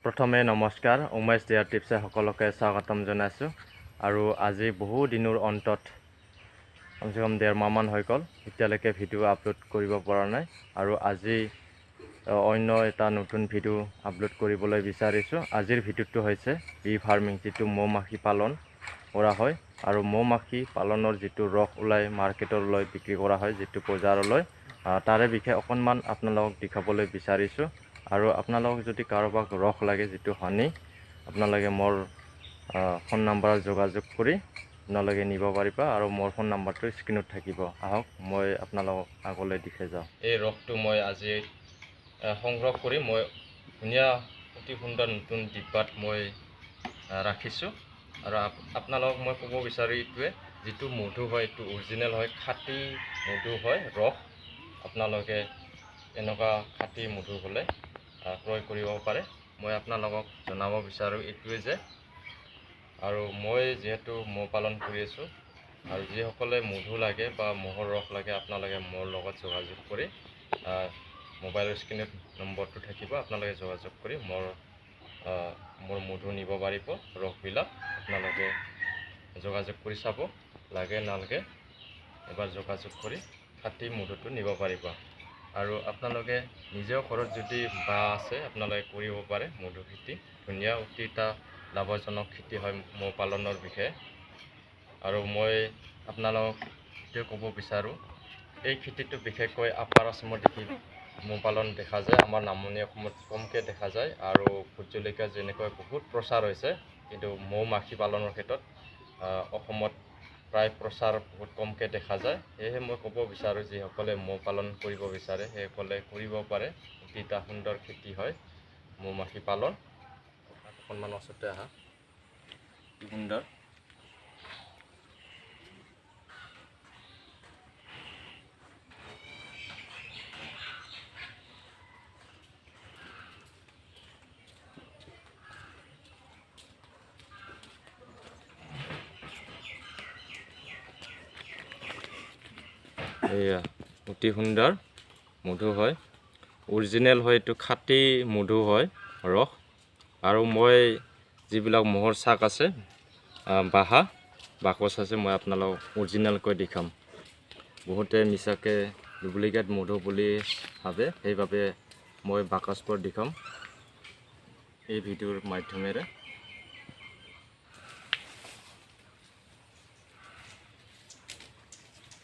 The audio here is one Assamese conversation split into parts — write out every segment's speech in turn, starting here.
প্ৰথমে নমস্কাৰ, উমেশ ডিয়াৰ টিপছে সকলোকে স্বাগতম জনাইছোঁ। আৰু আজি বহু দিনৰ অন্তত কমচে কম 1.5 মাহমান হৈ গ'ল এতিয়ালৈকে ভিডিঅ' আপলোড কৰিব পৰা নাই। আৰু আজি অন্য এটা নতুন ভিডিঅ' আপলোড কৰিবলৈ বিচাৰিছোঁ। আজিৰ ভিডিঅ'টো হৈছে বি ফাৰ্মিং, যিটো মৌ-মাখি পালন কৰা হয় আৰু মৌ-মাখি পালনৰ যিটো ৰস ওলাই মাৰ্কেটলৈ বিক্ৰী কৰা হয়, যিটো বজাৰলৈ, তাৰে বিষয়ে অকণমান আপোনালোকক দেখাবলৈ বিচাৰিছোঁ। আৰু আপোনালোকক যদি কাৰোবাক ৰস লাগে, যিটো হানি, আপোনালোকে মোৰ ফোন নম্বৰত যোগাযোগ কৰি আপোনালোকে নিব পাৰিবা। আৰু মোৰ ফোন নম্বৰটো স্ক্ৰীনত থাকিব। আহক মই আপোনালোকক আগলৈ দেখাই যাওঁ। এই ৰসটো মই আজি সংগ্ৰহ কৰি মই ধুনীয়া অতি সুন্দৰ নতুন ডিব্বাত মই ৰাখিছোঁ। আৰু আপোনালোকক মই ক'ব বিচাৰোঁ, এইটোৱে যিটো মধু হয়, এইটো অৰিজিনেল হয়, খাঁটি মধু হয় ৰস। আপোনালোকে এনেকুৱা খাঁটি মধু হ'লে ক্ৰয় কৰিব পাৰে। মই আপোনালোকক জনাব বিচাৰোঁ এইটোৱে যে, আৰু মই যিহেতু মৌ পালন কৰি আছোঁ, আৰু যিসকলে মধু লাগে বা মহৰ ৰস লাগে, আপোনালোকে মোৰ লগত যোগাযোগ কৰি মোবাইলৰ স্ক্ৰীনত নম্বৰটো থাকিব, আপোনালোকে যোগাযোগ কৰি মোৰ মধু নিব পাৰিব। ৰসবিলাক আপোনালোকে যোগাযোগ কৰি চাব, লাগে নালাগে এবাৰ যোগাযোগ কৰি খাঁটি মধুটো নিব পাৰিব। আৰু আপোনালোকে নিজেও ঘৰত যদি বাঁহ আছে, আপোনালোকে কৰিব পাৰে মধু খেতি। ধুনীয়া অতি এটা লাভজনক খেতি হয় মৌ পালনৰ বিষয়ে। আৰু মই আপোনালোকক এইটোৱে ক'ব বিচাৰোঁ, এই খেতিটো বিশেষকৈ আপাৰ আসামত মৌ পালন দেখা যায়, আমাৰ নামনি অসমত কমকৈ দেখা যায়। আৰু ভোট জলকীয়া যেনেকৈ বহুত প্ৰচাৰ হৈছে, কিন্তু মৌ-মাখি পালনৰ ক্ষেত্ৰত অসমত প্ৰায় প্ৰচাৰ বহুত কমকৈ দেখা যায়। সেয়েহে মই ক'ব বিচাৰোঁ, যিসকলে মৌ পালন কৰিব বিচাৰে সেইসকলে কৰিব পাৰে। অতি এটা সুন্দৰ খেতি হয় মৌ-মাখি পালন। অকণমান ওচৰতে আহা, কি সুন্দৰ। এয়া অতি সুন্দৰ মধু হয়, অৰিজিনেল হয়, এইটো খাঁটি মধু হয় ৰস। আৰু মই যিবিলাক মহৰ চাক আছে, বাকচ আছে, মই আপোনালোকক অৰিজিনেলকৈ দেখাম। বহুতে মিছাকৈ ডুপ্লিকেট মধু বুলি ভাবে, সেইবাবে মই বাকচবোৰ দেখাম এই ভিডিঅ'ৰ মাধ্যমেৰে।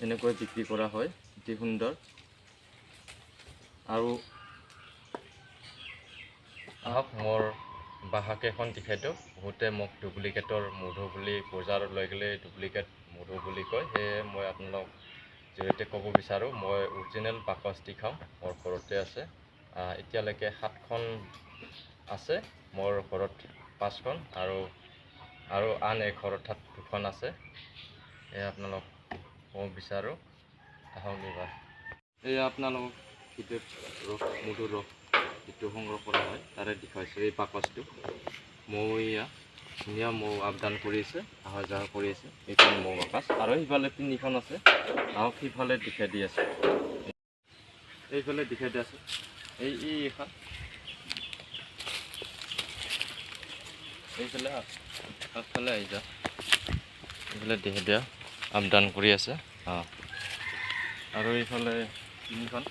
এনেকৈ বিক্ৰী কৰা হয়, অতি সুন্দৰ। আৰু আহক মোৰ বাহাকেইখন দেখাই দিওঁ। বহুতে মোক ডুপ্লিকেটৰ মধু বুলি, বজাৰত লৈ গ'লে ডুপ্লিকেট মধু বুলি কয়। সেয়ে মই আপোনালোকক যিহেতু ক'ব বিচাৰোঁ, মই অৰিজিনেল বাকচ দেখাম, মোৰ ঘৰতে আছে। এতিয়ালৈকে 7খন আছে, মোৰ ঘৰত 5খন, আৰু আন এঘৰত 2খন আছে। এয়া আপোনালোক ক'ব বিচাৰোঁ, আহক এইবাৰ। এয়া আপোনালোকক ভিডিঅ'ত মধুৰ ৰস যিটো সংগ্ৰহ কৰা হয় তাৰে দেখুৱাইছোঁ। এই বাকচটো মৌ, এয়া ধুনীয়া মৌ আপডাউন কৰি আছে, অহা যোৱা কৰি আছে। এইখন মৌ বাকচ, আৰু সেইফালে 3খন আছে। আহক সিফালে দেখাই দি আছে, এইফালে দেখাই দি আছে। এইখন এইফালে আগফালে আহি যা, এইফালে দেখাই দিয়া আপডাউন কৰি আছে। আৰু এইফালে 3খন,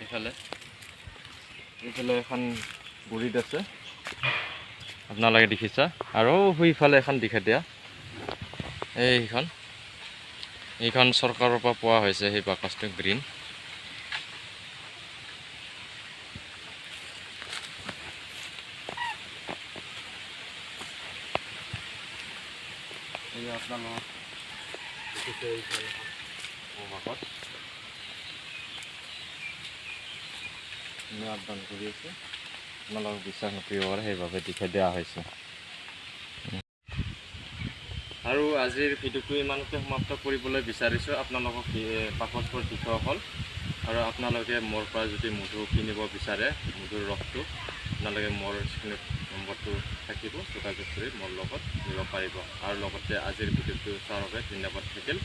এইফালে এখন গুৰিত আছে, আপোনালোকে দেখিছা। আৰু সেইফালে এখন দেখাই দিয়া, এইখন চৰকাৰৰ পৰা পোৱা হৈছে, সেই বাকচটো গ্ৰীণ। আপোনালোকক বাকচ আপডাউন কৰি আছে, আপোনালোকক বিশ্বাস নকৰিব পাৰে, সেইবাবে দেখাই দিয়া হৈছে। আৰু আজিৰ ভিডিঅ'টো ইমানতে সমাপ্ত কৰিবলৈ বিচাৰিছোঁ। আপোনালোকক বাকচবোৰ দেখুওৱা হ'ল। আৰু আপোনালোকে মোৰ পৰা যদি মধু কিনিব বিচাৰে, মধুৰ ৰসটো, আপোনালোকে মোৰ স্ক্ৰীনত নম্বৰটো থাকিব, যোগাযোগ কৰি মোৰ লগত নিব পাৰিব। আৰু লগতে আজিৰ ভিডিঅ'টো চোৱাৰ বাবে ধন্যবাদ থাকিল।